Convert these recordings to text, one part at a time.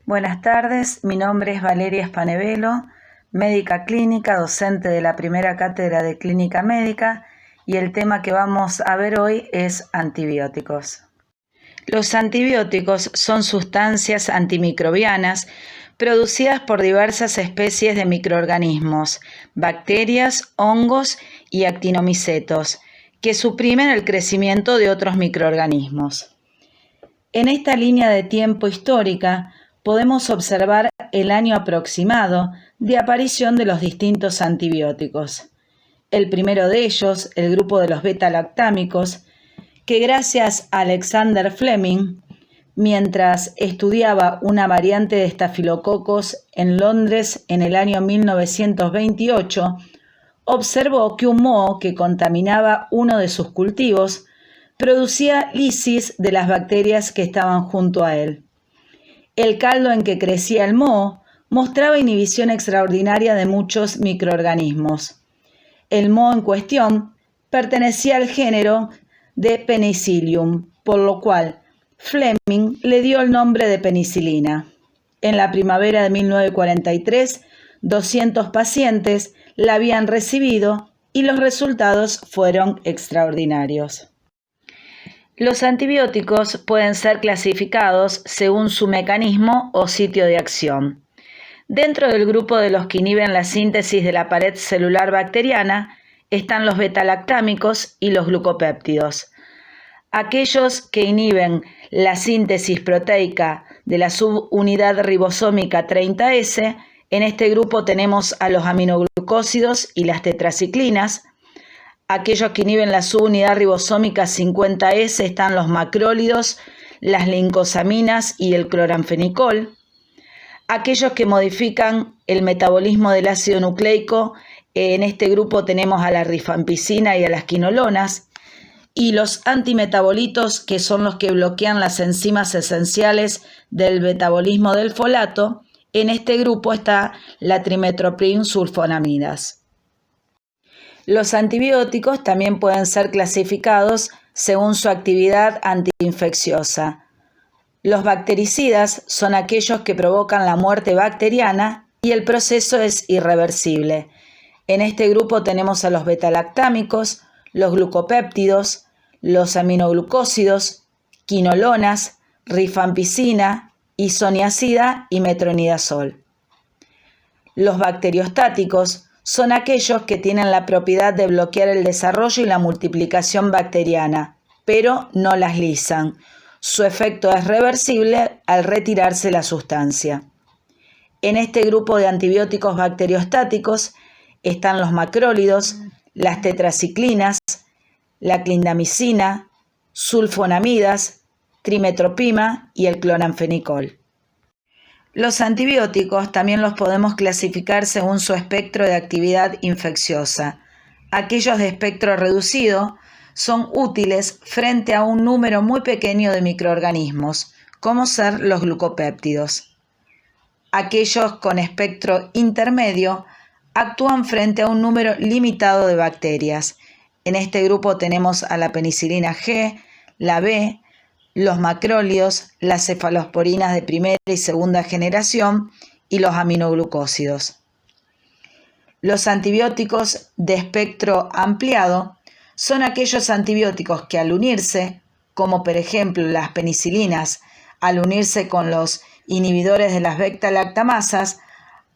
Buenas tardes, mi nombre es Valeria Spanevelo, médica clínica, docente de la primera cátedra de Clínica Médica, y el tema que vamos a ver hoy es antibióticos. Los antibióticos son sustancias antimicrobianas producidas por diversas especies de microorganismos, bacterias, hongos y actinomicetos, que suprimen el crecimiento de otros microorganismos. En esta línea de tiempo histórica podemos observar el año aproximado de aparición de los distintos antibióticos. El primero de ellos, el grupo de los beta-lactámicos, que gracias a Alexander Fleming, mientras estudiaba una variante de estafilococos en Londres en el año 1928, observó que un moho que contaminaba uno de sus cultivos producía lisis de las bacterias que estaban junto a él. El caldo en que crecía el moho mostraba inhibición extraordinaria de muchos microorganismos. El moho en cuestión pertenecía al género de Penicillium, por lo cual Fleming le dio el nombre de penicilina. En la primavera de 1943, 200 pacientes la habían recibido y los resultados fueron extraordinarios. Los antibióticos pueden ser clasificados según su mecanismo o sitio de acción. Dentro del grupo de los que inhiben la síntesis de la pared celular bacteriana están los beta-lactámicos y los glucopéptidos. Aquellos que inhiben la síntesis proteica de la subunidad ribosómica 30S, en este grupo tenemos a los aminoglucósidos y las tetraciclinas. Aquellos que inhiben la subunidad ribosómica 50S están los macrólidos, las lincosaminas y el cloranfenicol. Aquellos que modifican el metabolismo del ácido nucleico, en este grupo tenemos a la rifampicina y a las quinolonas. Y los antimetabolitos, que son los que bloquean las enzimas esenciales del metabolismo del folato, en este grupo está la trimetoprim sulfonamidas. Los antibióticos también pueden ser clasificados según su actividad antiinfecciosa. Los bactericidas son aquellos que provocan la muerte bacteriana y el proceso es irreversible. En este grupo tenemos a los beta-lactámicos, los glucopéptidos, los aminoglucósidos, quinolonas, rifampicina, isoniazida y metronidazol. Los bacteriostáticos son aquellos que tienen la propiedad de bloquear el desarrollo y la multiplicación bacteriana, pero no las lisan. Su efecto es reversible al retirarse la sustancia. En este grupo de antibióticos bacteriostáticos están los macrólidos, las tetraciclinas, la clindamicina, sulfonamidas, trimetoprim y el cloranfenicol. Los antibióticos también los podemos clasificar según su espectro de actividad infecciosa. Aquellos de espectro reducido son útiles frente a un número muy pequeño de microorganismos, como ser los glucopéptidos. Aquellos con espectro intermedio actúan frente a un número limitado de bacterias. En este grupo tenemos a la penicilina G, la B, los macrólidos, las cefalosporinas de primera y segunda generación y los aminoglucósidos. Los antibióticos de espectro ampliado son aquellos antibióticos que al unirse, como por ejemplo las penicilinas, al unirse con los inhibidores de las beta-lactamasas,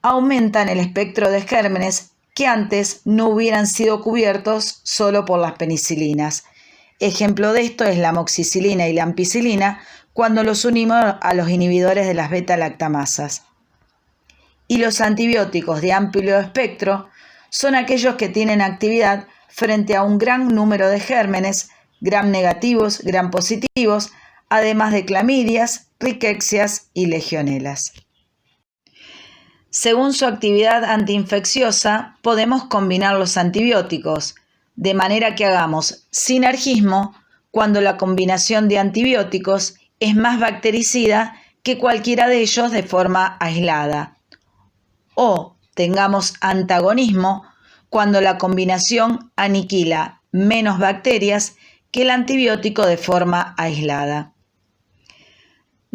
aumentan el espectro de gérmenes que antes no hubieran sido cubiertos solo por las penicilinas. Ejemplo de esto es la amoxicilina y la ampicilina cuando los unimos a los inhibidores de las beta-lactamasas. Y los antibióticos de amplio espectro son aquellos que tienen actividad frente a un gran número de gérmenes, gram negativos, gram positivos, además de clamidias, riquecias y legionelas. Según su actividad antiinfecciosa, podemos combinar los antibióticos, de manera que hagamos sinergismo cuando la combinación de antibióticos es más bactericida que cualquiera de ellos de forma aislada. O tengamos antagonismo cuando la combinación aniquila menos bacterias que el antibiótico de forma aislada.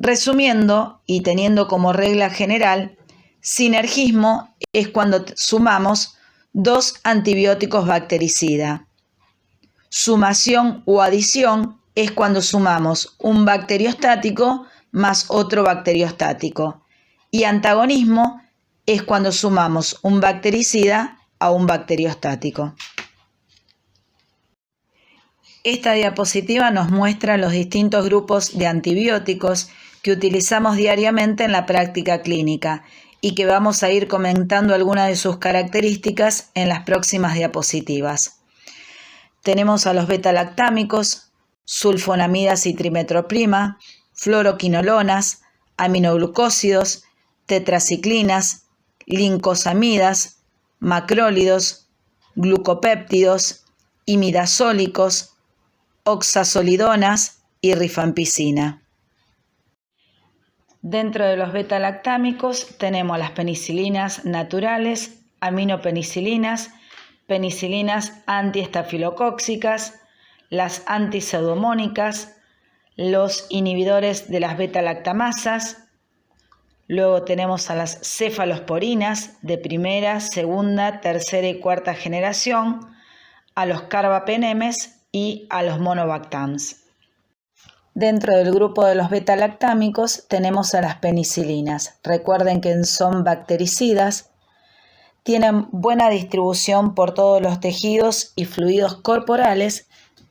Resumiendo y teniendo como regla general, sinergismo es cuando sumamos dos antibióticos bactericidas. Sumación o adición es cuando sumamos un bacteriostático más otro bacteriostático. Y antagonismo es cuando sumamos un bactericida a un bacteriostático. Esta diapositiva nos muestra los distintos grupos de antibióticos que utilizamos diariamente en la práctica clínica y que vamos a ir comentando algunas de sus características en las próximas diapositivas. Tenemos a los beta-lactámicos, sulfonamidas y trimetroprima, fluoroquinolonas, aminoglucósidos, tetraciclinas, lincosamidas, macrólidos, glucopéptidos, imidazólicos, oxazolidonas y rifampicina. Dentro de los beta-lactámicos tenemos las penicilinas naturales, aminopenicilinas, penicilinas antiestafilocóxicas, las antipseudomónicas, los inhibidores de las beta-lactamasas. Luego tenemos a las cefalosporinas de primera, segunda, tercera y cuarta generación, a los carbapenemes y a los monobactams. Dentro del grupo de los beta-lactámicos tenemos a las penicilinas. Recuerden que son bactericidas, tienen buena distribución por todos los tejidos y fluidos corporales,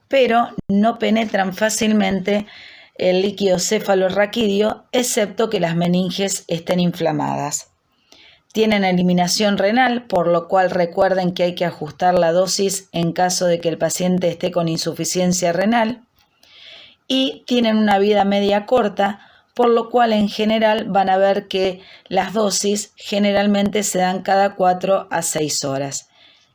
pero no penetran fácilmente el líquido cefalorraquídeo, excepto que las meninges estén inflamadas. Tienen eliminación renal, por lo cual recuerden que hay que ajustar la dosis en caso de que el paciente esté con insuficiencia renal. Y tienen una vida media corta, por lo cual en general van a ver que las dosis generalmente se dan cada 4 a 6 horas.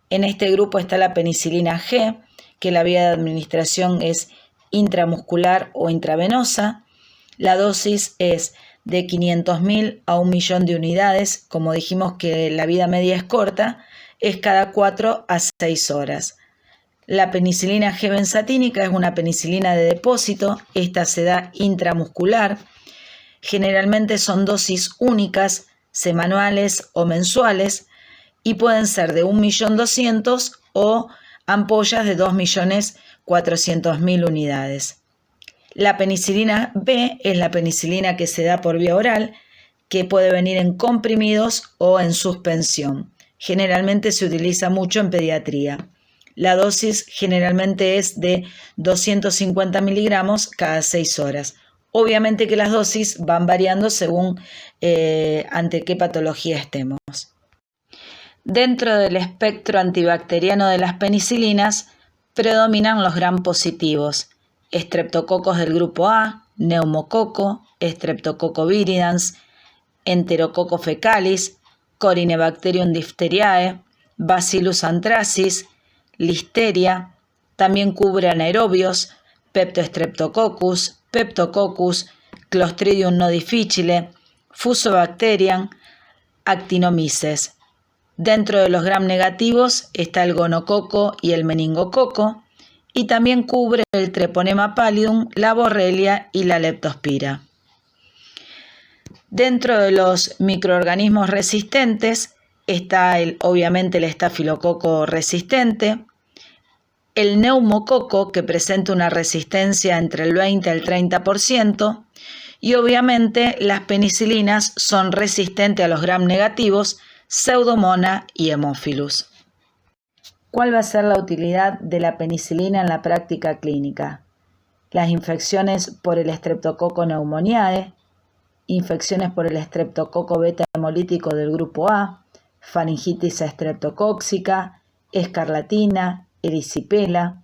En este grupo está la penicilina G, que la vía de administración es intramuscular o intravenosa. La dosis es de 500.000 a 1.000.000 de unidades, como dijimos que la vida media es corta, es cada 4 a 6 horas. La penicilina G benzatínica es una penicilina de depósito, esta se da intramuscular. Generalmente son dosis únicas, semanales o mensuales, y pueden ser de 1.200.000 o ampollas de 2.400.000 unidades. La penicilina B es la penicilina que se da por vía oral, que puede venir en comprimidos o en suspensión. Generalmente se utiliza mucho en pediatría. La dosis generalmente es de 250 miligramos cada 6 horas. Obviamente que las dosis van variando según ante qué patología estemos. Dentro del espectro antibacteriano de las penicilinas predominan los gram positivos, estreptococos del grupo A, neumococo, Streptococcus viridans, Enterococcus fecalis, Corynebacterium diphtheriae, Bacillus anthracis, Listeria. También cubre anaerobios, Peptostreptococcus, Peptococcus, Clostridium no difficile, Fusobacterium, Actinomyces. Dentro de los gram negativos está el gonococo y el meningococo, y también cubre el Treponema pallidum, la Borrelia y la Leptospira. Dentro de los microorganismos resistentes está obviamente el estafilococo resistente, el neumococo, que presenta una resistencia entre el 20 al 30%, y obviamente las penicilinas son resistentes a los gram negativos, Pseudomonas y Haemophilus. ¿Cuál va a ser la utilidad de la penicilina en la práctica clínica? Las infecciones por el Streptococcus pneumoniae, infecciones por el Streptococo beta hemolítico del grupo A, faringitis estreptocóxica, escarlatina, erisipela,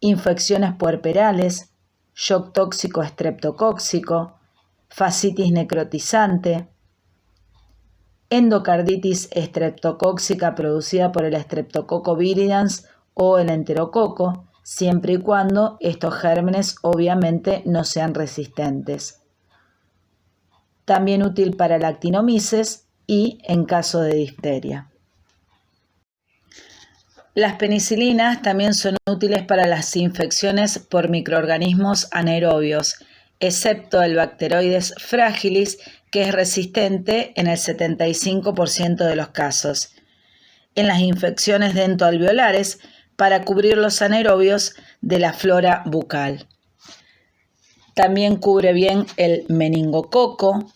infecciones puerperales, shock tóxico estreptocóxico, fascitis necrotizante, endocarditis estreptocóxica producida por el Streptococcus viridans o el enterococo, siempre y cuando estos gérmenes obviamente no sean resistentes. También útil para la actinomyces y en caso de difteria. Las penicilinas también son útiles para las infecciones por microorganismos anaerobios, excepto el Bacteroides fragilis, que es resistente en el 75% de los casos. En las infecciones dentoalveolares, para cubrir los anaerobios de la flora bucal. También cubre bien el meningococo,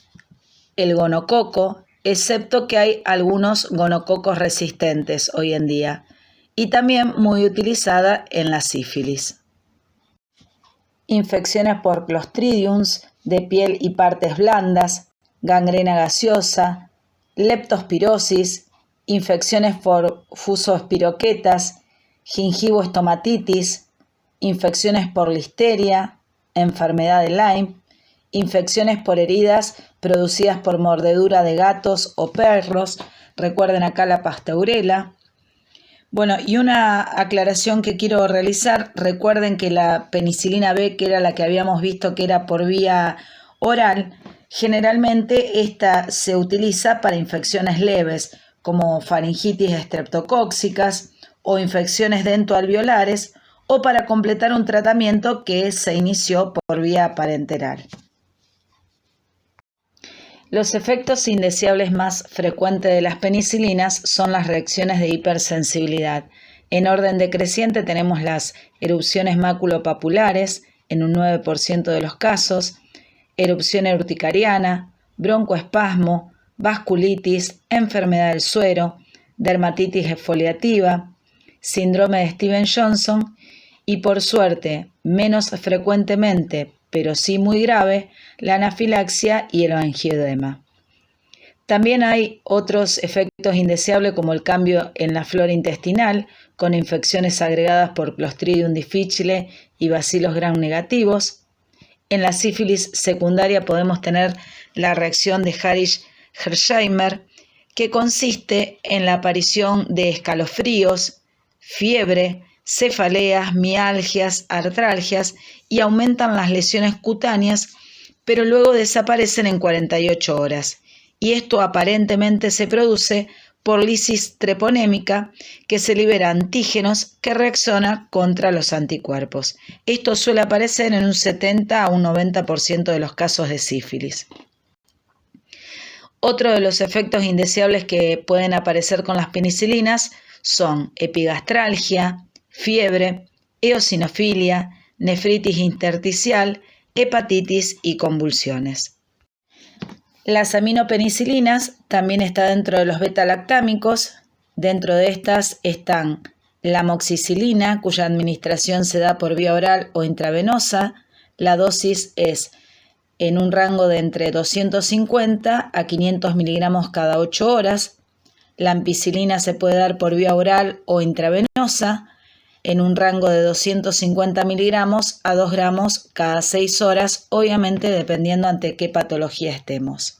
el gonococo, excepto que hay algunos gonococos resistentes hoy en día, y también muy utilizada en la sífilis. Infecciones por Clostridiums de piel y partes blandas, gangrena gaseosa, leptospirosis, infecciones por fusospiroquetas, gingivoestomatitis, infecciones por listeria, enfermedad de Lyme, infecciones por heridas producidas por mordedura de gatos o perros, recuerden acá la pasteurela. Bueno, y una aclaración que quiero realizar, recuerden que la penicilina B, que era la que habíamos visto que era por vía oral, generalmente esta se utiliza para infecciones leves, como faringitis estreptocóccicas o infecciones dentoalveolares, o para completar un tratamiento que se inició por vía parenteral. Los efectos indeseables más frecuentes de las penicilinas son las reacciones de hipersensibilidad. En orden decreciente tenemos las erupciones maculopapulares, en un 9% de los casos, erupción urticariana, broncoespasmo, vasculitis, enfermedad del suero, dermatitis exfoliativa, síndrome de Stevens-Johnson y, por suerte, menos frecuentemente, pero sí muy grave, la anafilaxia y el angioedema. También hay otros efectos indeseables como el cambio en la flora intestinal, con infecciones agregadas por Clostridium difficile y bacilos gram negativos. En la sífilis secundaria podemos tener la reacción de Harish-Hersheimer, que consiste en la aparición de escalofríos, fiebre, cefaleas, mialgias, artralgias y aumentan las lesiones cutáneas, pero luego desaparecen en 48 horas. Y esto aparentemente se produce por lisis treponémica, que se libera antígenos que reaccionan contra los anticuerpos. Esto suele aparecer en un 70 a un 90% de los casos de sífilis. Otro de los efectos indeseables que pueden aparecer con las penicilinas son epigastralgia, fiebre, eosinofilia, nefritis intersticial, hepatitis y convulsiones. Las aminopenicilinas también están dentro de los beta-lactámicos. Dentro de estas están la amoxicilina, cuya administración se da por vía oral o intravenosa. La dosis es en un rango de entre 250 a 500 miligramos cada 8 horas. La ampicilina se puede dar por vía oral o intravenosa en un rango de 250 miligramos a 2 gramos cada 6 horas, obviamente dependiendo ante qué patología estemos.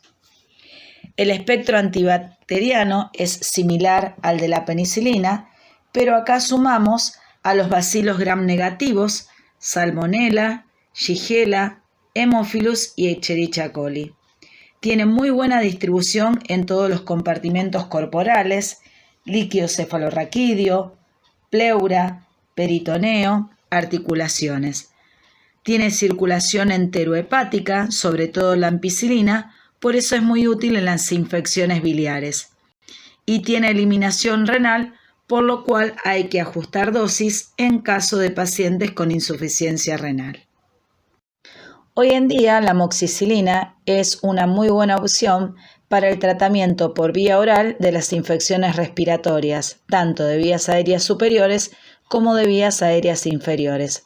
El espectro antibacteriano es similar al de la penicilina, pero acá sumamos a los bacilos gram negativos, Salmonella, Shigella, Haemophilus y Escherichia coli. Tiene muy buena distribución en todos los compartimentos corporales, líquido cefalorraquídeo, pleura, peritoneo, articulaciones. Tiene circulación enterohepática, sobre todo la ampicilina, por eso es muy útil en las infecciones biliares. Y tiene eliminación renal, por lo cual hay que ajustar dosis en caso de pacientes con insuficiencia renal. Hoy en día la amoxicilina es una muy buena opción para el tratamiento por vía oral de las infecciones respiratorias, tanto de vías aéreas superiores como de vías aéreas inferiores.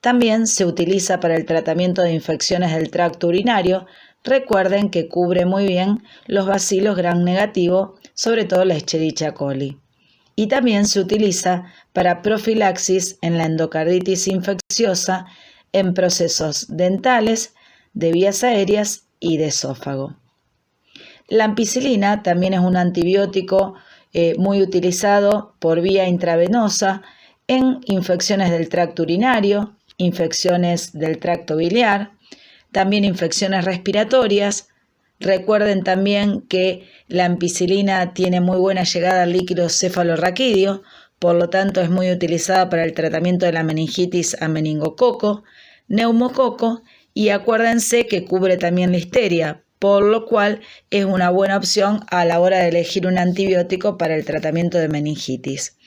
También se utiliza para el tratamiento de infecciones del tracto urinario. Recuerden que cubre muy bien los bacilos gram negativo, sobre todo la Escherichia coli. Y también se utiliza para profilaxis en la endocarditis infecciosa en procesos dentales, de vías aéreas y de esófago. La ampicilina también es un antibiótico muy utilizado por vía intravenosa en infecciones del tracto urinario, infecciones del tracto biliar, también infecciones respiratorias. Recuerden también que la ampicilina tiene muy buena llegada al líquido cefalorraquídeo, por lo tanto es muy utilizada para el tratamiento de la meningitis a meningococo, neumococo y acuérdense que cubre también listeria, por lo cual es una buena opción a la hora de elegir un antibiótico para el tratamiento de meningitis.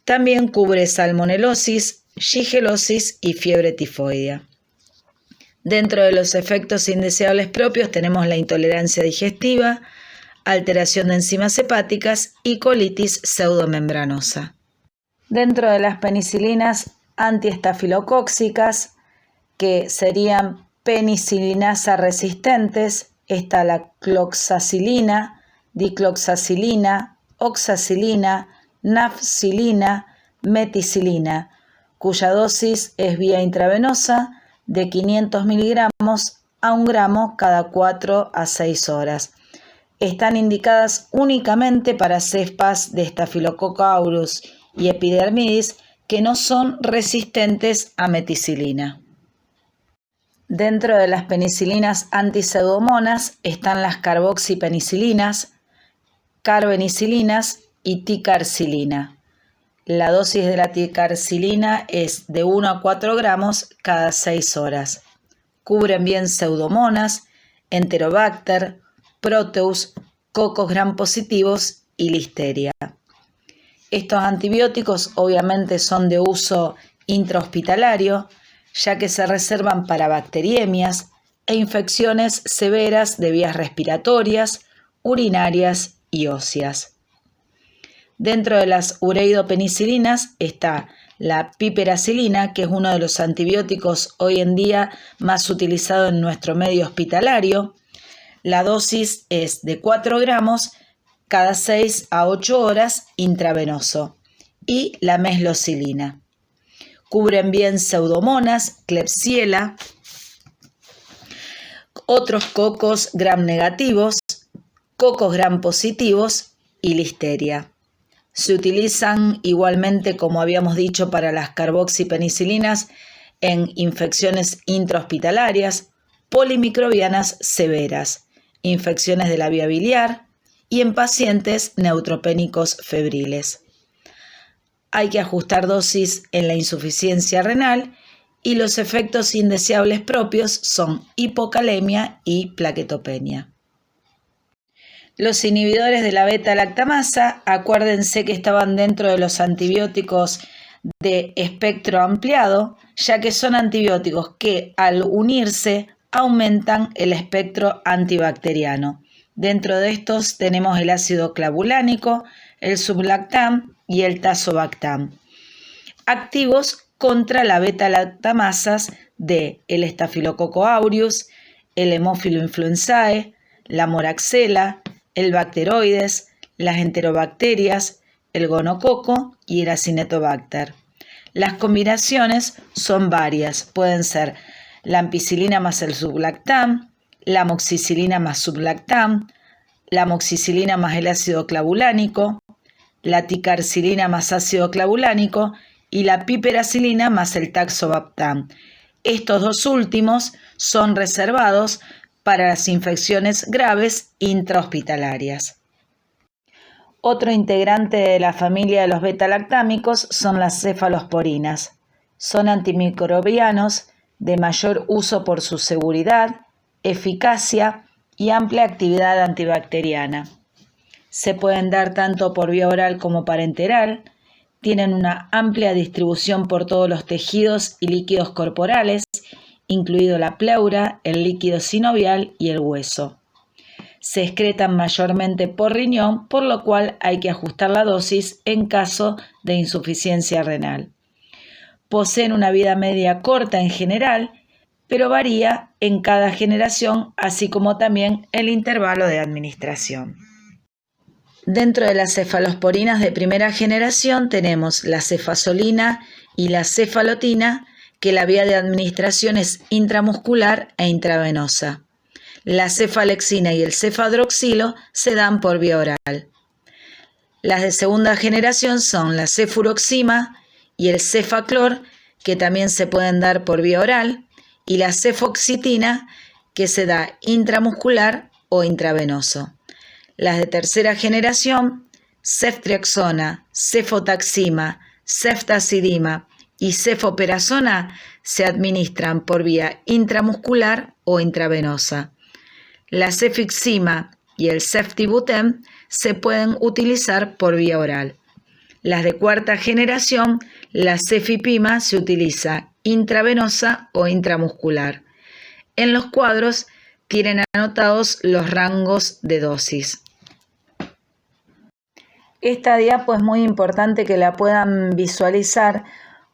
También cubre salmonelosis, shigelosis y fiebre tifoidea. Dentro de los efectos indeseables propios tenemos la intolerancia digestiva, alteración de enzimas hepáticas y colitis pseudomembranosa. Dentro de las penicilinas antiestafilocóxicas, que serían penicilinasa resistentes, está la cloxacilina, dicloxacilina, oxacilina, nafcilina, meticilina, cuya dosis es vía intravenosa de 500 miligramos a 1 gramo cada 4 a 6 horas. Están indicadas únicamente para cepas de Staphylococcus aureus y Epidermidis que no son resistentes a meticilina. Dentro de las penicilinas antiseudomonas están las carboxipenicilinas, carbenicilinas y ticarcilina. La dosis de la ticarcilina es de 1 a 4 gramos cada 6 horas. Cubren bien pseudomonas, enterobacter, proteus, cocos gram positivos y listeria. Estos antibióticos obviamente son de uso intrahospitalario, ya que se reservan para bacteriemias e infecciones severas de vías respiratorias, urinarias y óseas. Dentro de las ureidopenicilinas está la piperacilina, que es uno de los antibióticos hoy en día más utilizado en nuestro medio hospitalario. La dosis es de 4 gramos cada 6 a 8 horas intravenoso. Y la meslocilina. Cubren bien pseudomonas, Klebsiella, otros cocos gram negativos, cocos gram positivos y listeria. Se utilizan igualmente, como habíamos dicho, para las carboxipenicilinas en infecciones intrahospitalarias, polimicrobianas severas, infecciones de la vía biliar y en pacientes neutropénicos febriles. Hay que ajustar dosis en la insuficiencia renal y los efectos indeseables propios son hipocalemia y plaquetopenia. Los inhibidores de la beta-lactamasa, acuérdense que estaban dentro de los antibióticos de espectro ampliado, ya que son antibióticos que al unirse aumentan el espectro antibacteriano. Dentro de estos tenemos el ácido clavulánico, el sublactam y el tazobactam, activos contra la beta-lactamasas de el Staphylococcus aureus, el Haemophilus influenzae, la moraxella, el bacteroides, las enterobacterias, el gonococo y el acinetobacter. Las combinaciones son varias, pueden ser la ampicilina más el sublactam, la amoxicilina más sublactam, la amoxicilina más el ácido clavulánico, la ticarcilina más ácido clavulánico y la piperacilina más el tazobactam. Estos dos últimos son reservados para las infecciones graves intrahospitalarias. Otro integrante de la familia de los beta-lactámicos son las cefalosporinas. Son antimicrobianos de mayor uso por su seguridad, eficacia y amplia actividad antibacteriana. Se pueden dar tanto por vía oral como parenteral, tienen una amplia distribución por todos los tejidos y líquidos corporales, incluido la pleura, el líquido sinovial y el hueso. Se excretan mayormente por riñón, por lo cual hay que ajustar la dosis en caso de insuficiencia renal. Poseen una vida media corta en general, pero varía en cada generación, así como también el intervalo de administración. Dentro de las cefalosporinas de primera generación tenemos la cefazolina y la cefalotina, que la vía de administración es intramuscular e intravenosa. La cefalexina y el cefadroxilo se dan por vía oral. Las de segunda generación son la cefuroxima y el cefaclor, que también se pueden dar por vía oral, y la cefoxitina, que se da intramuscular o intravenoso. Las de tercera generación, ceftriaxona, cefotaxima, ceftazidima y cefoperazona se administran por vía intramuscular o intravenosa. La cefixima y el ceftibuten se pueden utilizar por vía oral. Las de cuarta generación, la cefipima se utiliza intravenosa o intramuscular. En los cuadros tienen anotados los rangos de dosis. Esta diapo es muy importante que la puedan visualizar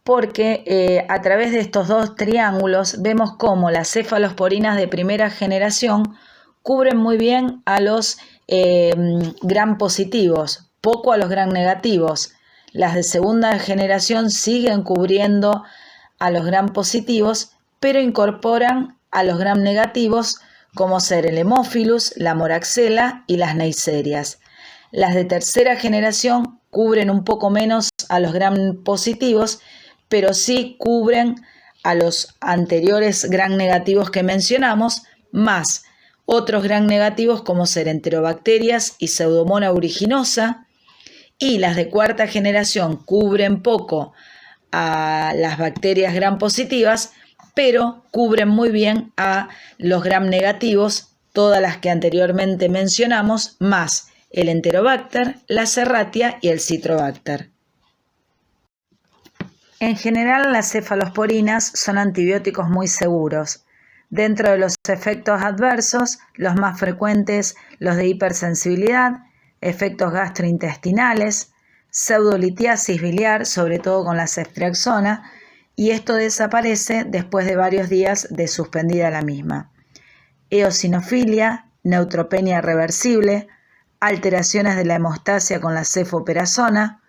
porque a través de estos dos triángulos vemos cómo las cefalosporinas de primera generación cubren muy bien a los gram positivos, poco a los gram negativos. Las de segunda generación siguen cubriendo a los gram positivos, pero incorporan a los gram negativos como ser el Haemophilus, la Moraxella y las Neisserias. Las de tercera generación cubren un poco menos a los gram positivos, pero sí cubren a los anteriores gram negativos que mencionamos, más otros gram negativos como ser enterobacterias y Pseudomonas aeruginosa, y las de cuarta generación cubren poco a las bacterias gram positivas, pero cubren muy bien a los gram negativos, todas las que anteriormente mencionamos, más el Enterobacter, la Serratia y el Citrobacter. En general, las cefalosporinas son antibióticos muy seguros. Dentro de los efectos adversos, los más frecuentes, los de hipersensibilidad, efectos gastrointestinales, pseudolitiasis biliar, sobre todo con la ceftriaxona, y esto desaparece después de varios días de suspendida la misma. Eosinofilia, neutropenia reversible, alteraciones de la hemostasia con la cefoperazona,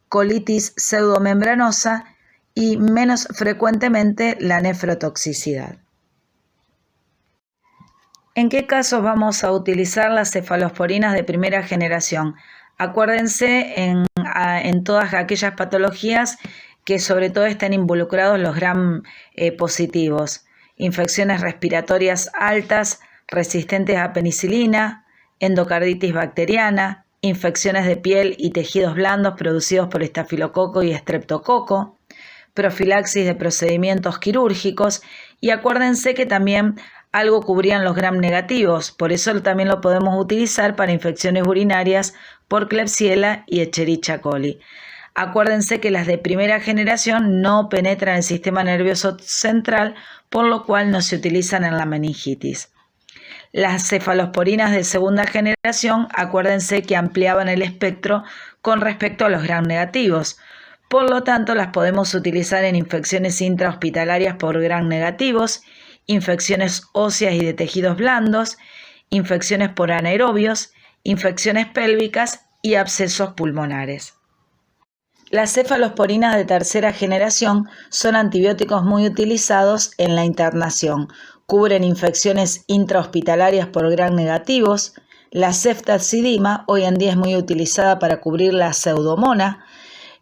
colitis pseudomembranosa y menos frecuentemente la nefrotoxicidad. ¿En qué casos vamos a utilizar las cefalosporinas de primera generación? Acuérdense en todas aquellas patologías que sobre todo estén involucrados los gram positivos, infecciones respiratorias altas, resistentes a penicilina, endocarditis bacteriana, infecciones de piel y tejidos blandos producidos por estafilococo y estreptococo, profilaxis de procedimientos quirúrgicos, y acuérdense que también algo cubrían los gram negativos, por eso también lo podemos utilizar para infecciones urinarias por Klebsiella y Escherichia coli. Acuérdense que las de primera generación no penetran el sistema nervioso central, por lo cual no se utilizan en la meningitis. Las cefalosporinas de segunda generación, acuérdense que ampliaban el espectro con respecto a los gram negativos. Por lo tanto, las podemos utilizar en infecciones intrahospitalarias por gram negativos, infecciones óseas y de tejidos blandos, infecciones por anaerobios, infecciones pélvicas y abscesos pulmonares. Las cefalosporinas de tercera generación son antibióticos muy utilizados en la internación. Cubren infecciones intrahospitalarias por gram negativos. La ceftazidima hoy en día es muy utilizada para cubrir la Pseudomonas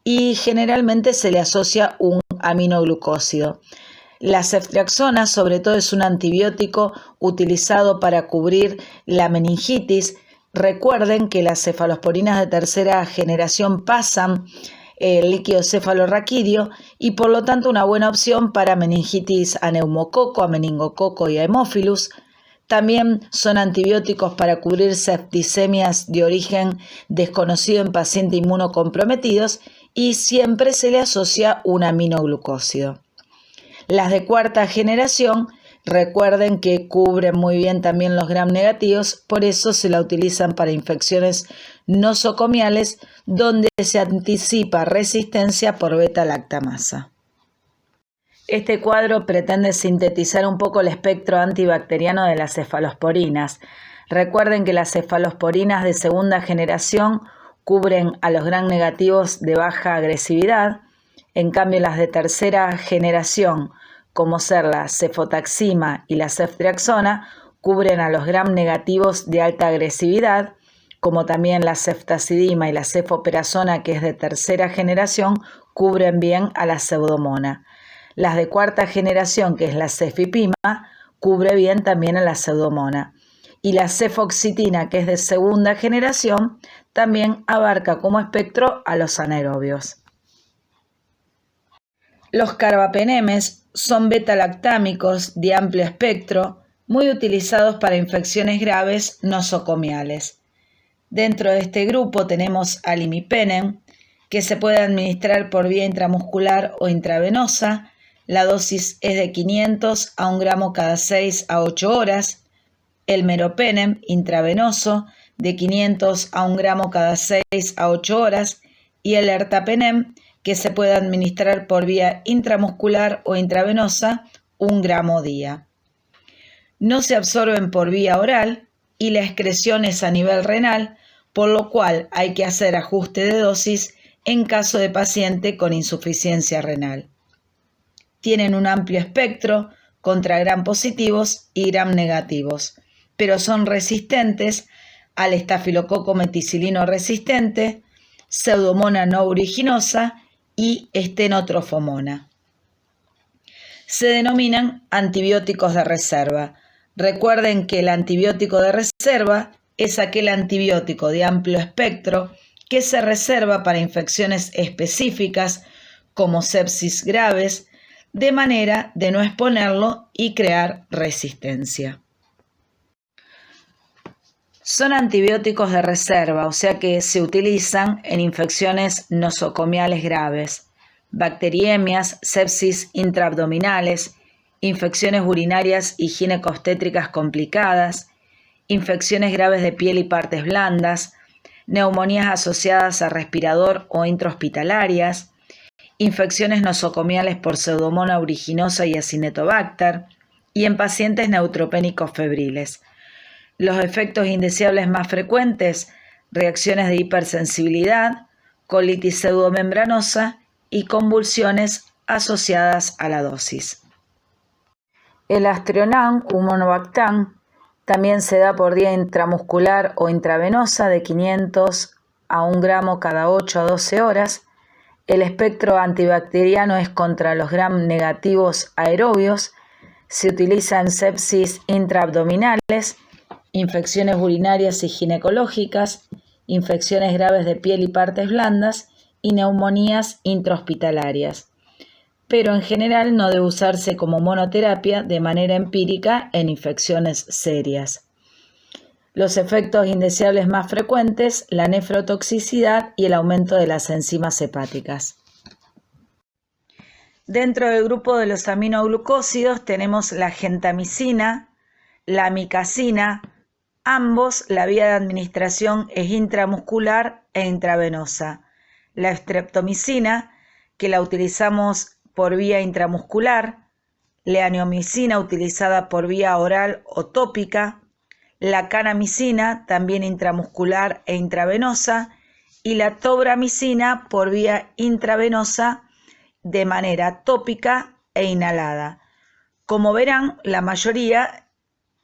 y generalmente se le asocia un aminoglucósido. La ceftriaxona sobre todo es un antibiótico utilizado para cubrir la meningitis. Recuerden que las cefalosporinas de tercera generación pasan el líquido cefalorraquídeo y por lo tanto una buena opción para meningitis a neumococo, a meningococo y a Haemophilus. También son antibióticos para cubrir septicemias de origen desconocido en pacientes inmunocomprometidos y siempre se le asocia un aminoglucósido. Las de cuarta generación, recuerden que cubren muy bien también los gram negativos, por eso se la utilizan para infecciones nosocomiales donde se anticipa resistencia por beta-lactamasa. Este cuadro pretende sintetizar un poco el espectro antibacteriano de las cefalosporinas. Recuerden que las cefalosporinas de segunda generación cubren a los gram negativos de baja agresividad, en cambio las de tercera generación, como ser la cefotaxima y la ceftriaxona, cubren a los gram negativos de alta agresividad, como también la ceftazidima y la cefoperazona, que es de tercera generación, cubren bien a la Pseudomonas. Las de cuarta generación, que es la cefipima, cubre bien también a la Pseudomonas. Y la cefoxitina, que es de segunda generación, también abarca como espectro a los anaerobios. Los carbapenemes son beta-lactámicos de amplio espectro, muy utilizados para infecciones graves nosocomiales. Dentro de este grupo tenemos al imipenem, que se puede administrar por vía intramuscular o intravenosa. La dosis es de 500 a 1 gramo cada 6 a 8 horas. El meropenem intravenoso de 500 a 1 gramo cada 6 a 8 horas. Y el ertapenem, que se puede administrar por vía intramuscular o intravenosa 1 gramo día. No se absorben por vía oral y la excreción es a nivel renal, por lo cual hay que hacer ajuste de dosis en caso de paciente con insuficiencia renal. Tienen un amplio espectro contra gram positivos y gram negativos, pero son resistentes al estafilococo meticilino resistente, Pseudomonas no aeruginosa y Stenotrophomona. Se denominan antibióticos de reserva. Recuerden que el antibiótico de reserva es aquel antibiótico de amplio espectro que se reserva para infecciones específicas como sepsis graves, de manera de no exponerlo y crear resistencia. Son antibióticos de reserva, o sea que se utilizan en infecciones nosocomiales graves, bacteriemias, sepsis intraabdominales, infecciones urinarias y ginecobstétricas complicadas, infecciones graves de piel y partes blandas, neumonías asociadas a respirador o intrahospitalarias, infecciones nosocomiales por Pseudomonas aeruginosa y Acinetobacter, y en pacientes neutropénicos febriles. Los efectos indeseables más frecuentes: reacciones de hipersensibilidad, colitis pseudomembranosa y convulsiones asociadas a la dosis. El Astrionam Humonobactam también se da por vía intramuscular o intravenosa de 500 a 1 gramo cada 8 a 12 horas. El espectro antibacteriano es contra los gram negativos aerobios. Se utiliza en sepsis intraabdominales, infecciones urinarias y ginecológicas, infecciones graves de piel y partes blandas y neumonías intrahospitalarias. Pero en general no debe usarse como monoterapia de manera empírica en infecciones serias. Los efectos indeseables más frecuentes: la nefrotoxicidad y el aumento de las enzimas hepáticas. Dentro del grupo de los aminoglucósidos tenemos la gentamicina, la amicacina. Ambos, la vía de administración es intramuscular e intravenosa. La streptomicina, que la utilizamos por vía intramuscular, la aneomicina, utilizada por vía oral o tópica, la canamicina, también intramuscular e intravenosa, y la tobramicina por vía intravenosa de manera tópica e inhalada. Como verán, la mayoría,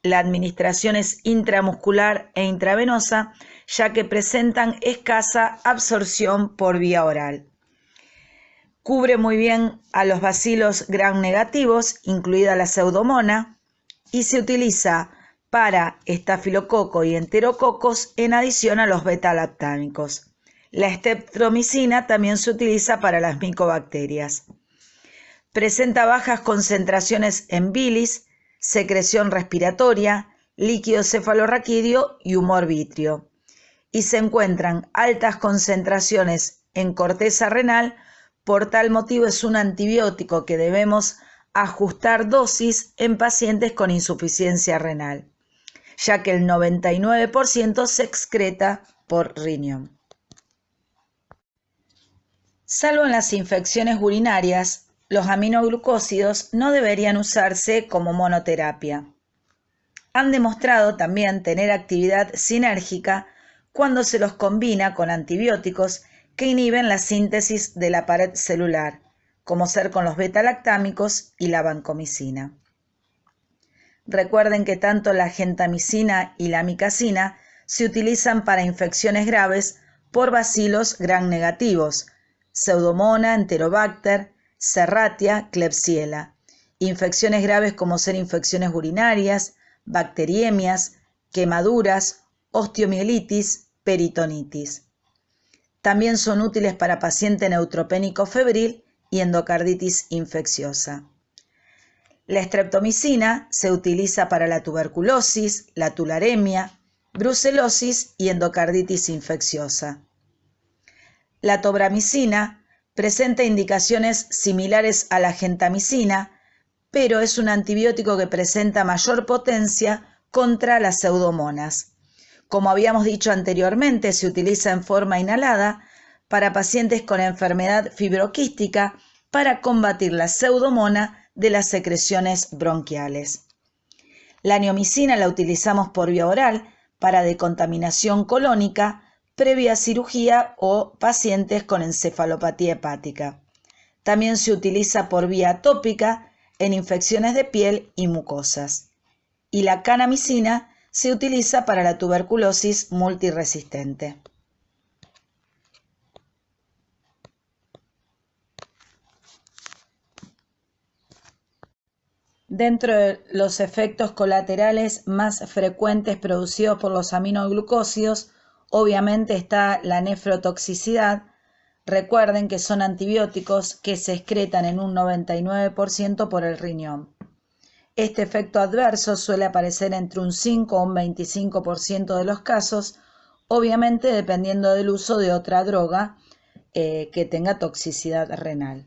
la administración es intramuscular e intravenosa, ya que presentan escasa absorción por vía oral. Cubre muy bien a los bacilos gram negativos, incluida la pseudomonas, y se utiliza para estafilococo y enterococos en adición a los beta-lactámicos. La streptomicina también se utiliza para las micobacterias. Presenta bajas concentraciones en bilis, secreción respiratoria, líquido cefalorraquídeo y humor vítreo. Y se encuentran altas concentraciones en corteza renal. Por tal motivo es un antibiótico que debemos ajustar dosis en pacientes con insuficiencia renal, ya que el 99% se excreta por riñón. Salvo en las infecciones urinarias, los aminoglucósidos no deberían usarse como monoterapia. Han demostrado también tener actividad sinérgica cuando se los combina con antibióticos que inhiben la síntesis de la pared celular, como ser con los beta-lactámicos y la vancomicina. Recuerden que tanto la gentamicina y la amicacina se utilizan para infecciones graves por bacilos gram negativos, Pseudomonas, Enterobacter, Serratia, Klebsiella, infecciones graves como ser infecciones urinarias, bacteriemias, quemaduras, osteomielitis, peritonitis. También son útiles para paciente neutropénico febril y endocarditis infecciosa. La streptomicina se utiliza para la tuberculosis, la tularemia, brucelosis y endocarditis infecciosa. La tobramicina presenta indicaciones similares a la gentamicina, pero es un antibiótico que presenta mayor potencia contra las pseudomonas. Como habíamos dicho anteriormente, se utiliza en forma inhalada para pacientes con enfermedad fibroquística para combatir la pseudomona de las secreciones bronquiales. La neomicina la utilizamos por vía oral para decontaminación colónica previa cirugía o pacientes con encefalopatía hepática. También se utiliza por vía tópica en infecciones de piel y mucosas. Y la kanamicina se utiliza para la tuberculosis multiresistente. Dentro de los efectos colaterales más frecuentes producidos por los aminoglucósidos, obviamente está la nefrotoxicidad. Recuerden que son antibióticos que se excretan en un 99% por el riñón. Este efecto adverso suele aparecer entre un 5 o un 25% de los casos, obviamente dependiendo del uso de otra droga que tenga toxicidad renal.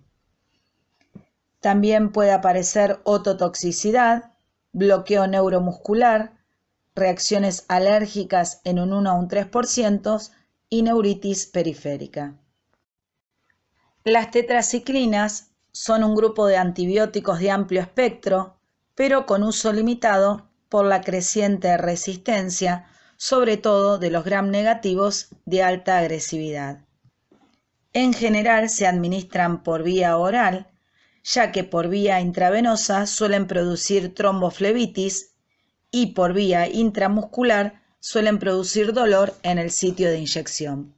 También puede aparecer ototoxicidad, bloqueo neuromuscular, reacciones alérgicas en un 1 a un 3% y neuritis periférica. Las tetraciclinas son un grupo de antibióticos de amplio espectro, pero con uso limitado por la creciente resistencia, sobre todo de los gram negativos de alta agresividad. En general se administran por vía oral, ya que por vía intravenosa suelen producir tromboflebitis y por vía intramuscular suelen producir dolor en el sitio de inyección.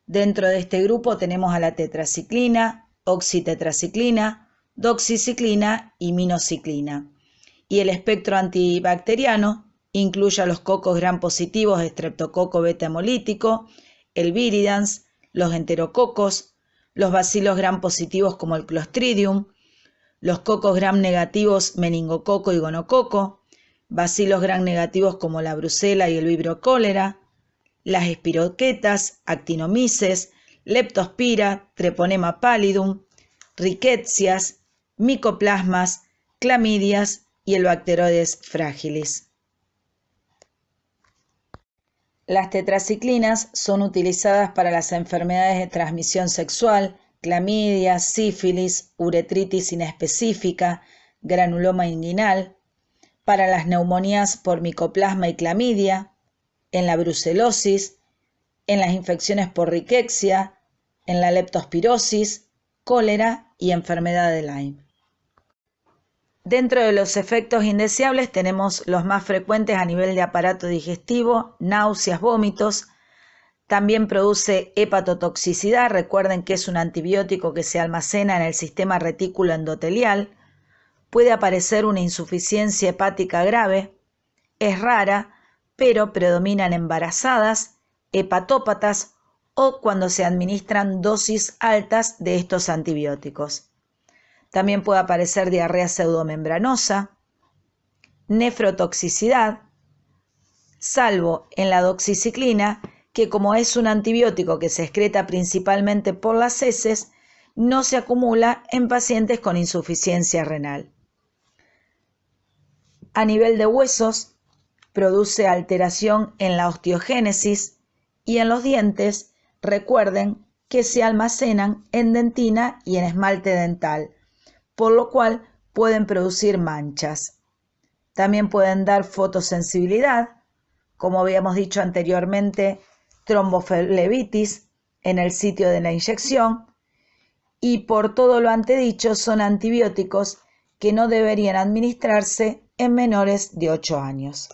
Dentro de este grupo tenemos a la tetraciclina, oxitetraciclina, doxiciclina y minociclina. Y el espectro antibacteriano incluye a los cocos gram positivos de Streptococo beta hemolítico, el viridans, los enterococos, los bacilos gram positivos como el Clostridium, los cocos gram negativos meningococo y gonococo, bacilos gram negativos como la brucela y el vibrio cólera, las espiroquetas, actinomices, leptospira, treponema pallidum, rickettsias, micoplasmas, clamidias y el Bacteroides fragilis. Las tetraciclinas son utilizadas para las enfermedades de transmisión sexual, clamidia, sífilis, uretritis inespecífica, granuloma inguinal, para las neumonías por micoplasma y clamidia, en la brucelosis, en las infecciones por riquexia, en la leptospirosis, cólera y enfermedad de Lyme. Dentro de los efectos indeseables tenemos los más frecuentes a nivel de aparato digestivo, náuseas, vómitos. También produce hepatotoxicidad. Recuerden que es un antibiótico que se almacena en el sistema retículo endotelial. Puede aparecer una insuficiencia hepática grave. Es rara, pero predomina en embarazadas, hepatópatas o cuando se administran dosis altas de estos antibióticos. También puede aparecer diarrea pseudomembranosa, nefrotoxicidad, salvo en la doxiciclina, que como es un antibiótico que se excreta principalmente por las heces, no se acumula en pacientes con insuficiencia renal. A nivel de huesos, produce alteración en la osteogénesis y en los dientes. Recuerden que se almacenan en dentina y en esmalte dental, por lo cual pueden producir manchas. También pueden dar fotosensibilidad, como habíamos dicho anteriormente, tromboflebitis en el sitio de la inyección, y por todo lo antedicho son antibióticos que no deberían administrarse en menores de 8 años.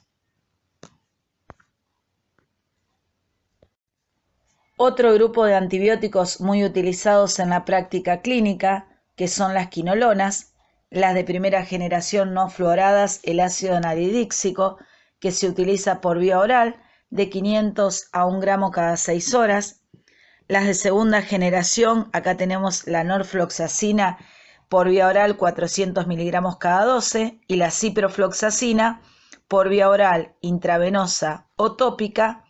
Otro grupo de antibióticos muy utilizados en la práctica clínica, que son las quinolonas, las de primera generación no fluoradas, el ácido naridíxico, que se utiliza por vía oral, de 500 a 1 gramo cada 6 horas. Las de segunda generación, acá tenemos la norfloxacina por vía oral 400 miligramos cada 12 y la ciprofloxacina por vía oral intravenosa o tópica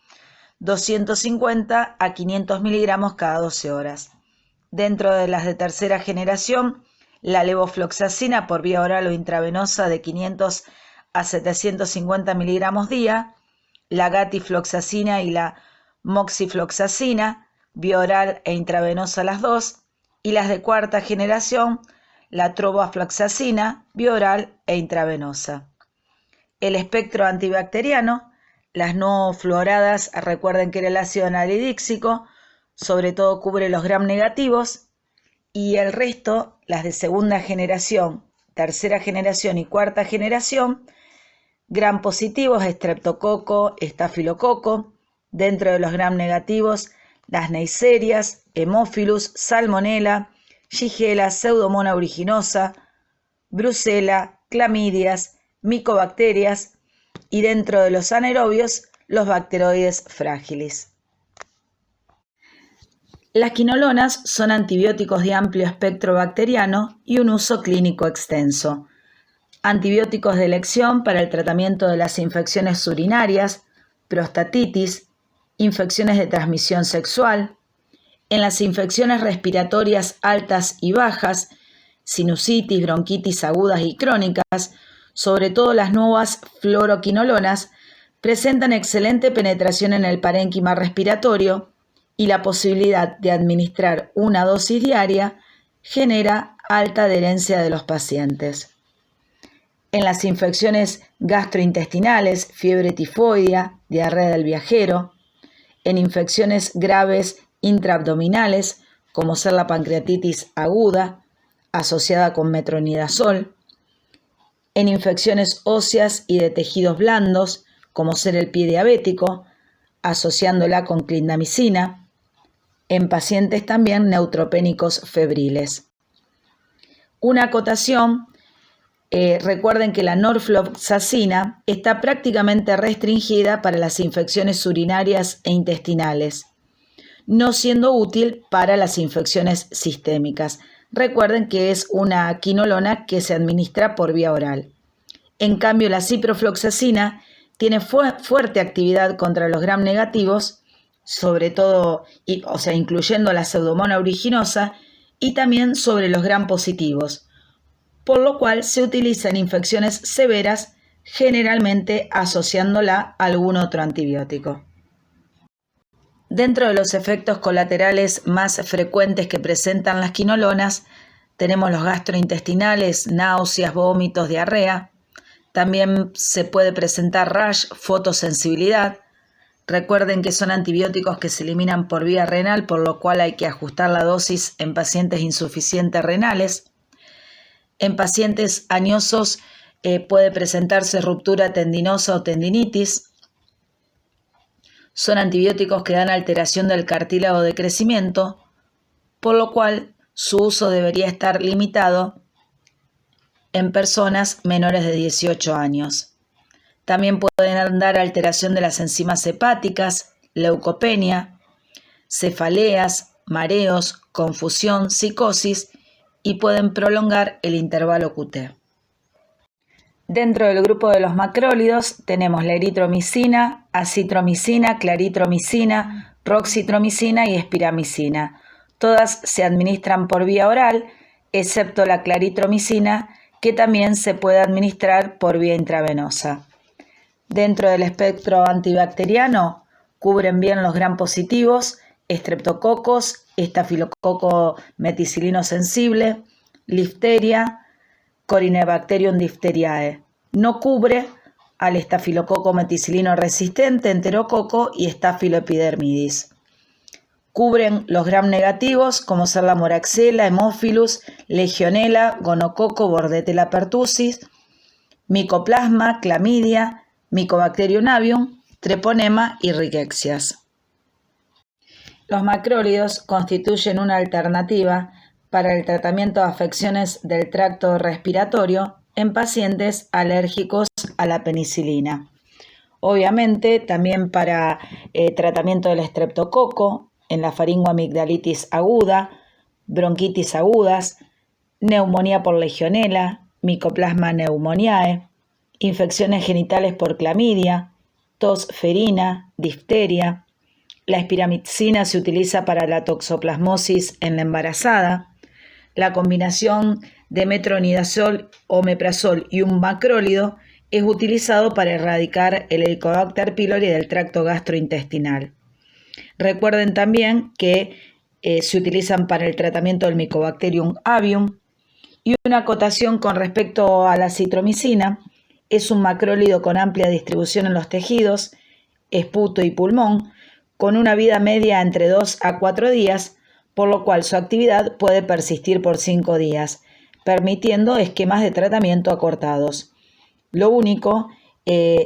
250 a 500 miligramos cada 12 horas. Dentro de las de tercera generación, la levofloxacina por vía oral o intravenosa de 500 a 750 miligramos día, la gatifloxacina y la moxifloxacina, vía oral e intravenosa las dos, y las de cuarta generación, la trovafloxacina, vía oral e intravenosa. El espectro antibacteriano, las no fluoradas, recuerden que era el ácido anhidríxico, sobre todo cubre los gram negativos, y el resto, las de segunda generación, tercera generación y cuarta generación, gram positivos, estreptococo, estafilococo, dentro de los gram negativos, las neiserias, hemófilus, salmonella, shigella, pseudomonas aeruginosa, brucela, clamidias, micobacterias y dentro de los anaerobios, los bacteroides frágiles. Las quinolonas son antibióticos de amplio espectro bacteriano y un uso clínico extenso. Antibióticos de elección para el tratamiento de las infecciones urinarias, prostatitis, infecciones de transmisión sexual, en las infecciones respiratorias altas y bajas, sinusitis, bronquitis agudas y crónicas, sobre todo las nuevas fluoroquinolonas, presentan excelente penetración en el parénquima respiratorio y la posibilidad de administrar una dosis diaria genera alta adherencia de los pacientes. En las infecciones gastrointestinales, fiebre tifoidea, diarrea del viajero, en infecciones graves intraabdominales, como ser la pancreatitis aguda, asociada con metronidazol, en infecciones óseas y de tejidos blandos, como ser el pie diabético, asociándola con clindamicina, en pacientes también neutropénicos febriles. Una acotación, recuerden que la norfloxacina está prácticamente restringida para las infecciones urinarias e intestinales, no siendo útil para las infecciones sistémicas. Recuerden que es una quinolona que se administra por vía oral. En cambio, la ciprofloxacina tiene fuerte actividad contra los gram negativos, sobre todo, incluyendo la pseudomonas aeruginosa, y también sobre los gram positivos, por lo cual se utiliza en infecciones severas, generalmente asociándola a algún otro antibiótico. Dentro de los efectos colaterales más frecuentes que presentan las quinolonas, tenemos los gastrointestinales, náuseas, vómitos, diarrea. También se puede presentar rash, fotosensibilidad. Recuerden que son antibióticos que se eliminan por vía renal, por lo cual hay que ajustar la dosis en pacientes insuficientes renales. En pacientes añosos puede presentarse ruptura tendinosa o tendinitis. Son antibióticos que dan alteración del cartílago de crecimiento, por lo cual su uso debería estar limitado en personas menores de 18 años. También pueden dar alteración de las enzimas hepáticas, leucopenia, cefaleas, mareos, confusión, psicosis y pueden prolongar el intervalo QT. Dentro del grupo de los macrólidos tenemos la eritromicina, acitromicina, claritromicina, roxitromicina y espiramicina. Todas se administran por vía oral, excepto la claritromicina, que también se puede administrar por vía intravenosa. Dentro del espectro antibacteriano cubren bien los gram positivos, estreptococos, estafilococo meticilino sensible, Listeria, Corynebacterium diphtheriae. No cubre al estafilococo meticilino resistente, enterococo y estafiloepidermidis. Cubren los gram negativos, como ser la moraxella, hemófilus, legionella, gonococo, bordetella pertussis, micoplasma, clamidia, Mycobacterium avium, treponema y rickettsias. Los macrólidos constituyen una alternativa para el tratamiento de afecciones del tracto respiratorio en pacientes alérgicos a la penicilina. Obviamente también para tratamiento del estreptococo, en la faringoamigdalitis aguda, bronquitis agudas, neumonía por legionela, Mycoplasma pneumoniae, infecciones genitales por clamidia, tos ferina, difteria. La espiramicina se utiliza para la toxoplasmosis en la embarazada. La combinación de metronidazol, omeprazol y un macrólido es utilizado para erradicar el Helicobacter pylori del tracto gastrointestinal. Recuerden también que se utilizan para el tratamiento del Mycobacterium avium. Y una acotación con respecto a la citromicina: es un macrólido con amplia distribución en los tejidos, esputo y pulmón, con una vida media entre 2 a 4 días, por lo cual su actividad puede persistir por 5 días, permitiendo esquemas de tratamiento acortados. Lo único,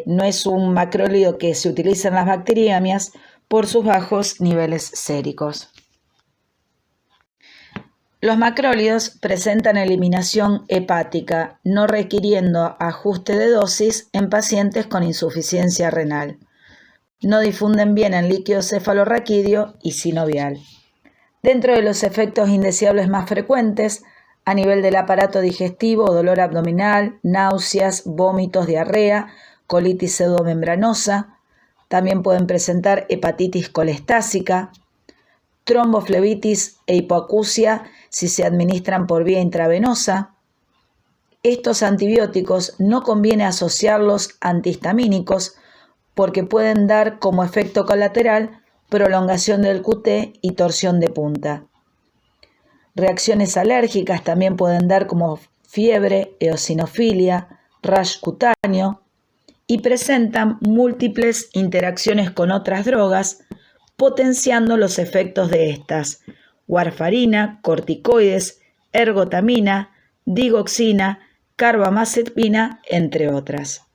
no es un macrólido que se utiliza en las bacteriemias por sus bajos niveles séricos. Los macrólidos presentan eliminación hepática, no requiriendo ajuste de dosis en pacientes con insuficiencia renal. No difunden bien en líquido cefalorraquídeo y sinovial. Dentro de los efectos indeseables más frecuentes, a nivel del aparato digestivo, dolor abdominal, náuseas, vómitos, diarrea, colitis pseudomembranosa. También pueden presentar hepatitis colestásica, tromboflebitis e hipoacusia si se administran por vía intravenosa. Estos antibióticos no conviene asociarlos a antihistamínicos porque pueden dar como efecto colateral prolongación del QT y torsión de punta. Reacciones alérgicas también pueden dar como fiebre, eosinofilia, rash cutáneo, y presentan múltiples interacciones con otras drogas, potenciando los efectos de estas: warfarina, corticoides, ergotamina, digoxina, carbamazepina, entre otras.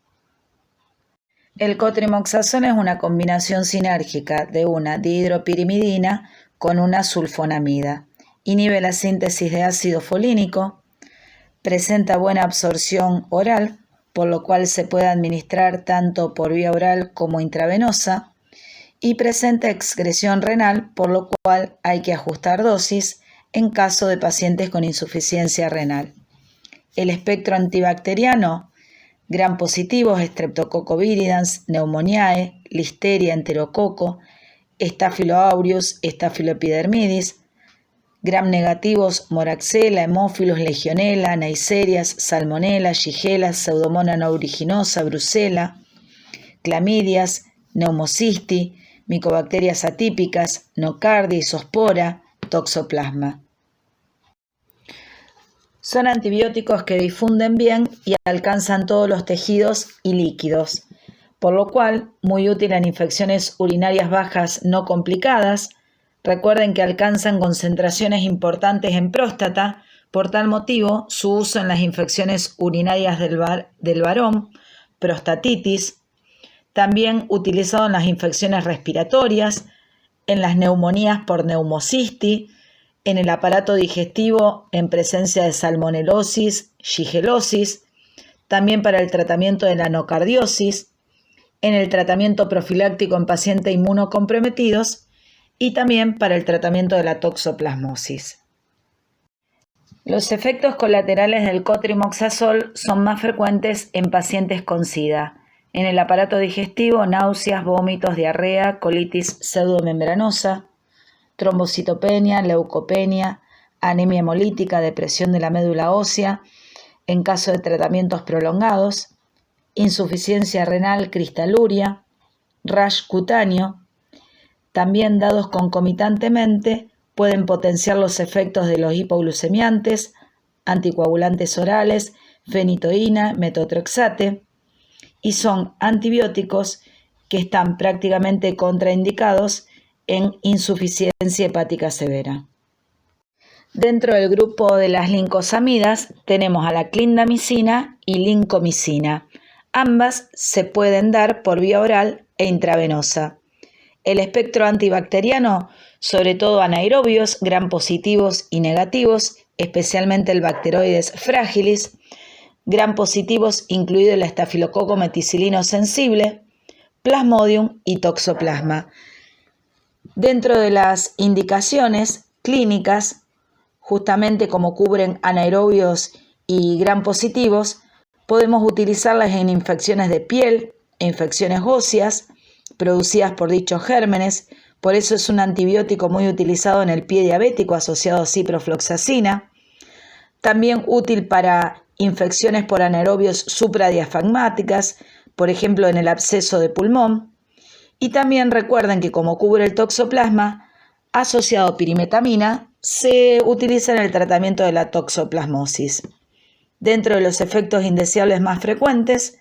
El cotrimoxazol es una combinación sinérgica de una dihidropirimidina con una sulfonamida. Inhibe la síntesis de ácido folínico, presenta buena absorción oral, por lo cual se puede administrar tanto por vía oral como intravenosa, y presenta excreción renal, por lo cual hay que ajustar dosis en caso de pacientes con insuficiencia renal. El espectro antibacteriano: gram positivos, Streptococcus viridans, Pneumoniae, Listeria, Enterococo, Staphylococcus aureus, Staphyloepidermidis; gram negativos, Moraxella, Haemophilus, Legionella, Neisseриas, Salmonella, Shigella, Pseudomonas aeruginosa, Brucella; clamidias, Pneumocystis, micobacterias atípicas, Nocardia, Isospora, Toxoplasma. Son antibióticos que difunden bien y alcanzan todos los tejidos y líquidos, por lo cual muy útil en infecciones urinarias bajas no complicadas. Recuerden que alcanzan concentraciones importantes en próstata, por tal motivo su uso en las infecciones urinarias del varón, prostatitis. También utilizado en las infecciones respiratorias, en las neumonías por neumocystis, en el aparato digestivo en presencia de salmonelosis, shigellosis, también para el tratamiento de la nocardiosis, en el tratamiento profiláctico en pacientes inmunocomprometidos y también para el tratamiento de la toxoplasmosis. Los efectos colaterales del cotrimoxazol son más frecuentes en pacientes con SIDA. En el aparato digestivo, náuseas, vómitos, diarrea, colitis pseudomembranosa, trombocitopenia, leucopenia, anemia hemolítica, depresión de la médula ósea, en caso de tratamientos prolongados, insuficiencia renal, cristaluria, rash cutáneo. También dados concomitantemente, pueden potenciar los efectos de los hipoglucemiantes, anticoagulantes orales, fenitoína, metotrexate, y son antibióticos que están prácticamente contraindicados en insuficiencia hepática severa. Dentro del grupo de las lincosamidas tenemos a la clindamicina y lincomicina. Ambas se pueden dar por vía oral e intravenosa. El espectro antibacteriano, sobre todo anaerobios, gram positivos y negativos, especialmente el Bacteroides fragilis, gram positivos incluido el Staphylococcus meticilino sensible, Plasmodium y Toxoplasma. Dentro de las indicaciones clínicas, justamente como cubren anaerobios y gram positivos, podemos utilizarlas en infecciones de piel e infecciones óseas producidas por dichos gérmenes. Por eso es un antibiótico muy utilizado en el pie diabético asociado a ciprofloxacina. También útil para infecciones por anaerobios supradiafragmáticas, por ejemplo en el absceso de pulmón. Y también recuerden que como cubre el toxoplasma, asociado a pirimetamina, se utiliza en el tratamiento de la toxoplasmosis. Dentro de los efectos indeseables más frecuentes,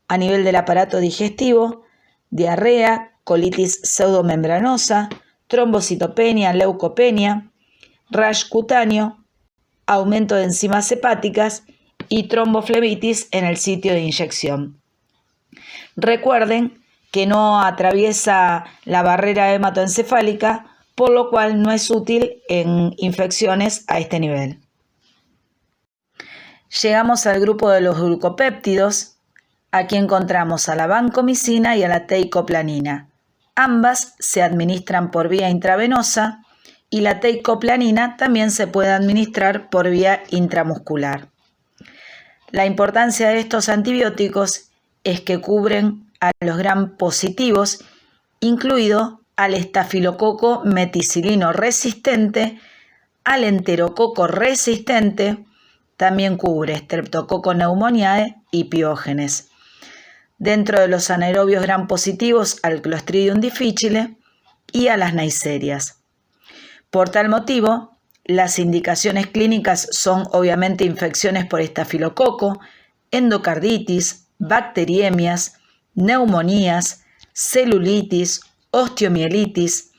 a nivel del aparato digestivo, diarrea, colitis pseudomembranosa, trombocitopenia, leucopenia, rash cutáneo, aumento de enzimas hepáticas y tromboflebitis en el sitio de inyección. Recuerden que no atraviesa la barrera hematoencefálica, por lo cual no es útil en infecciones a este nivel. Llegamos al grupo de los glucopéptidos. Aquí encontramos a la vancomicina y a la teicoplanin. Ambas se administran por vía intravenosa y la teicoplanin también se puede administrar por vía intramuscular. La importancia de estos antibióticos es que cubren a los gram positivos, incluido al estafilococo meticilino resistente, al enterococo resistente, también cubre Streptococcus pneumoniae y piógenes. Dentro de los anaerobios gram positivos al Clostridium difficile y a las neiserias. Por tal motivo, las indicaciones clínicas son obviamente infecciones por estafilococo, endocarditis, bacteriemias, neumonías, celulitis, osteomielitis,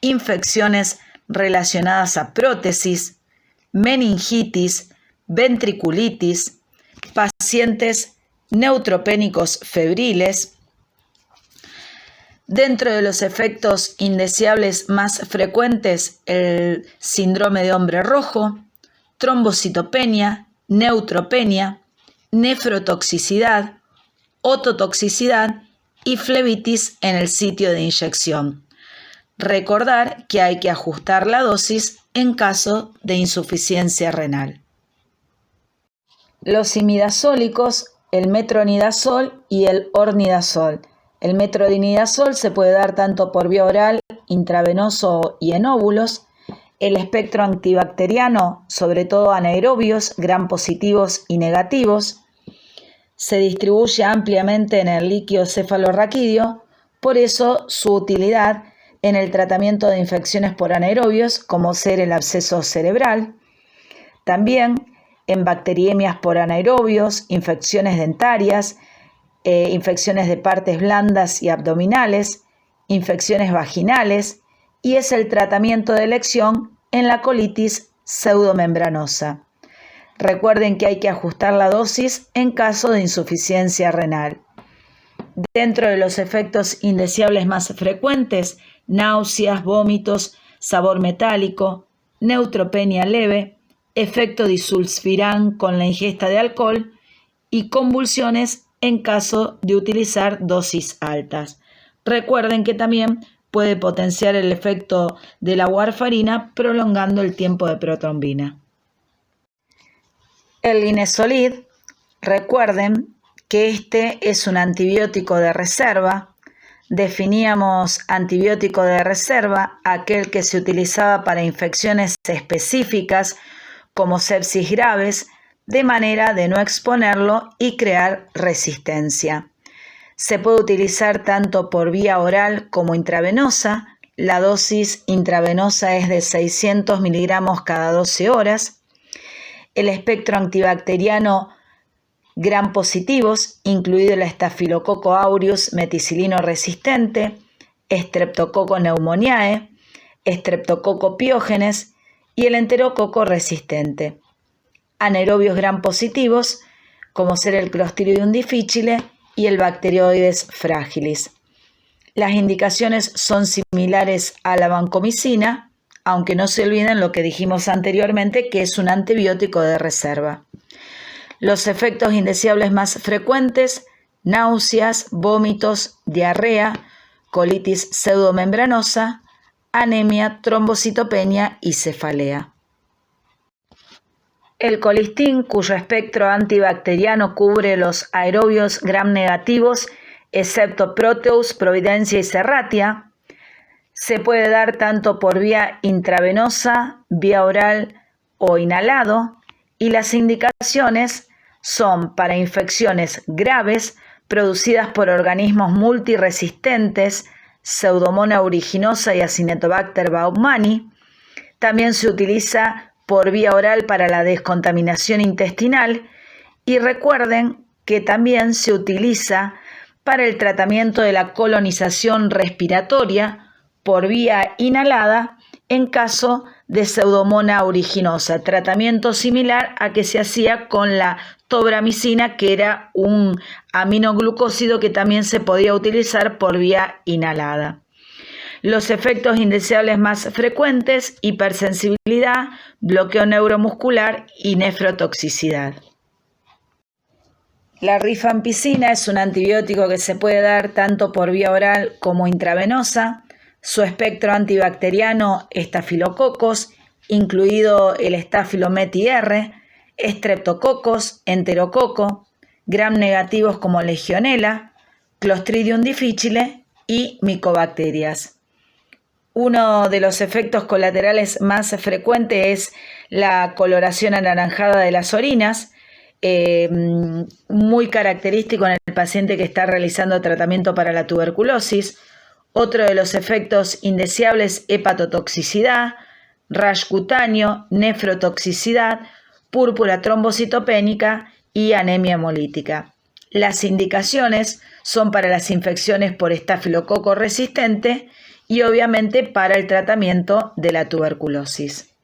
infecciones relacionadas a prótesis, meningitis, ventriculitis, pacientes neutropénicos febriles. Dentro de los efectos indeseables más frecuentes, el síndrome de hombre rojo, trombocitopenia, neutropenia, nefrotoxicidad, ototoxicidad y flebitis en el sitio de inyección. Recordar que hay que ajustar la dosis en caso de insuficiencia renal. Los imidazólicos, el metronidazol y el ornidazol. El metronidazol se puede dar tanto por vía oral, intravenoso y en óvulos. El espectro antibacteriano, sobre todo anaerobios, gram positivos y negativos, se distribuye ampliamente en el líquido cefalorraquídeo, por eso su utilidad en el tratamiento de infecciones por anaerobios, como ser el absceso cerebral. También en bacteriemias por anaerobios, infecciones dentarias, infecciones de partes blandas y abdominales, infecciones vaginales, y es el tratamiento de elección en la colitis pseudomembranosa. Recuerden que hay que ajustar la dosis en caso de insuficiencia renal. Dentro de los efectos indeseables más frecuentes, náuseas, vómitos, sabor metálico, neutropenia leve, efecto disulfiram con la ingesta de alcohol y convulsiones en caso de utilizar dosis altas. Recuerden que también puede potenciar el efecto de la warfarina prolongando el tiempo de protrombina. El linezolid, recuerden que este es un antibiótico de reserva. Definíamos antibiótico de reserva aquel que se utilizaba para infecciones específicas como sepsis graves, de manera de no exponerlo y crear resistencia. Se puede utilizar tanto por vía oral como intravenosa. La dosis intravenosa es de 600 miligramos cada 12 horas. El espectro antibacteriano gram positivos, incluido el Staphylococcus aureus meticilino resistente, Streptococcus pneumoniae, Streptococcus piógenes y el enterococo resistente. Anaerobios gram positivos, como ser el Clostridium difficile y el Bacteroides fragilis. Las indicaciones son similares a la vancomicina, aunque no se olviden lo que dijimos anteriormente, que es un antibiótico de reserva. Los efectos indeseables más frecuentes, náuseas, vómitos, diarrea, colitis pseudomembranosa, anemia, trombocitopenia y cefalea. El colistin, cuyo espectro antibacteriano cubre los aerobios gram negativos, excepto Proteus, Providencia y Serratia, se puede dar tanto por vía intravenosa, vía oral o inhalado, y las indicaciones son para infecciones graves producidas por organismos multiresistentes, Pseudomonas aeruginosa y Acinetobacter baumannii. También se utiliza por vía oral para la descontaminación intestinal, y recuerden que también se utiliza para el tratamiento de la colonización respiratoria por vía inhalada en caso de Pseudomonas aeruginosa, tratamiento similar a que se hacía con la tobramicina, que era un aminoglucósido que también se podía utilizar por vía inhalada. Los efectos indeseables más frecuentes: hipersensibilidad, bloqueo neuromuscular y nefrotoxicidad. La rifampicina es un antibiótico que se puede dar tanto por vía oral como intravenosa. Su espectro antibacteriano: estafilococos, incluido el Staphylometis R, estreptococos, enterococo, gram negativos como Legionella, Clostridium difficile y micobacterias. Uno de los efectos colaterales más frecuentes es la coloración anaranjada de las orinas, muy característico en el paciente que está realizando tratamiento para la tuberculosis. Otro de los efectos indeseables: hepatotoxicidad, rash cutáneo, nefrotoxicidad, púrpura trombocitopénica y anemia hemolítica. Las indicaciones son para las infecciones por estafilococo resistente y obviamente para el tratamiento de la tuberculosis.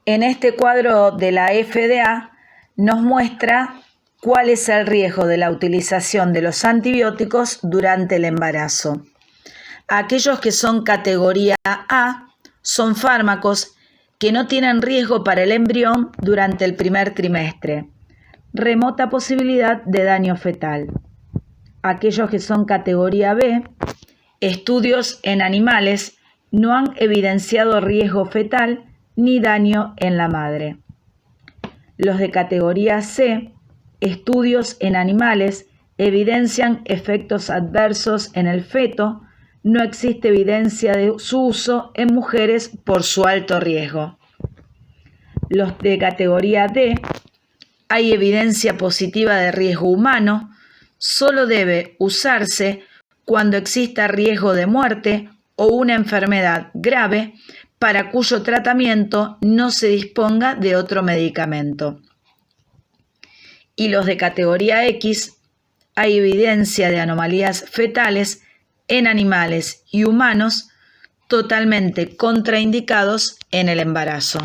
En este cuadro de la FDA nos muestra cuál es el riesgo de la utilización de los antibióticos durante el embarazo. Aquellos que son categoría A son fármacos que no tienen riesgo para el embrión durante el primer trimestre. Remota posibilidad de daño fetal. Aquellos que son categoría B, estudios en animales no han evidenciado riesgo fetal ni daño en la madre. Los de categoría C, estudios en animales evidencian efectos adversos en el feto. No existe evidencia de su uso en mujeres por su alto riesgo. Los de categoría D, hay evidencia positiva de riesgo humano. Solo debe usarse cuando exista riesgo de muerte o una enfermedad grave para cuyo tratamiento no se disponga de otro medicamento. Y los de categoría X, hay evidencia de anomalías fetales en animales y humanos totalmente contraindicados en el embarazo.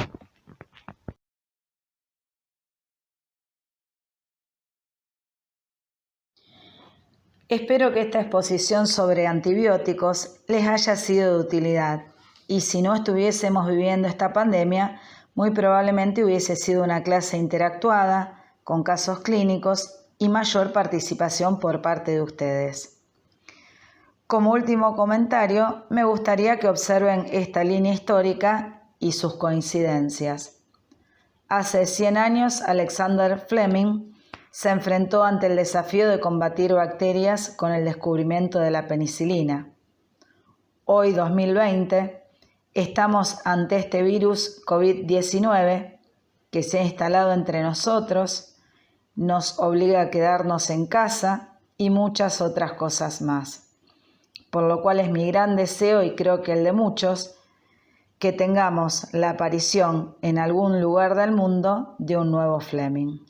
Espero que esta exposición sobre antibióticos les haya sido de utilidad, y si no estuviésemos viviendo esta pandemia, muy probablemente hubiese sido una clase interactuada, con casos clínicos y mayor participación por parte de ustedes. Como último comentario, me gustaría que observen esta línea histórica y sus coincidencias. Hace 100 años, Alexander Fleming se enfrentó ante el desafío de combatir bacterias con el descubrimiento de la penicilina. Hoy, 2020, estamos ante este virus COVID-19 que se ha instalado entre nosotros, nos obliga a quedarnos en casa y muchas otras cosas más. Por lo cual es mi gran deseo, y creo que el de muchos, que tengamos la aparición en algún lugar del mundo de un nuevo Fleming.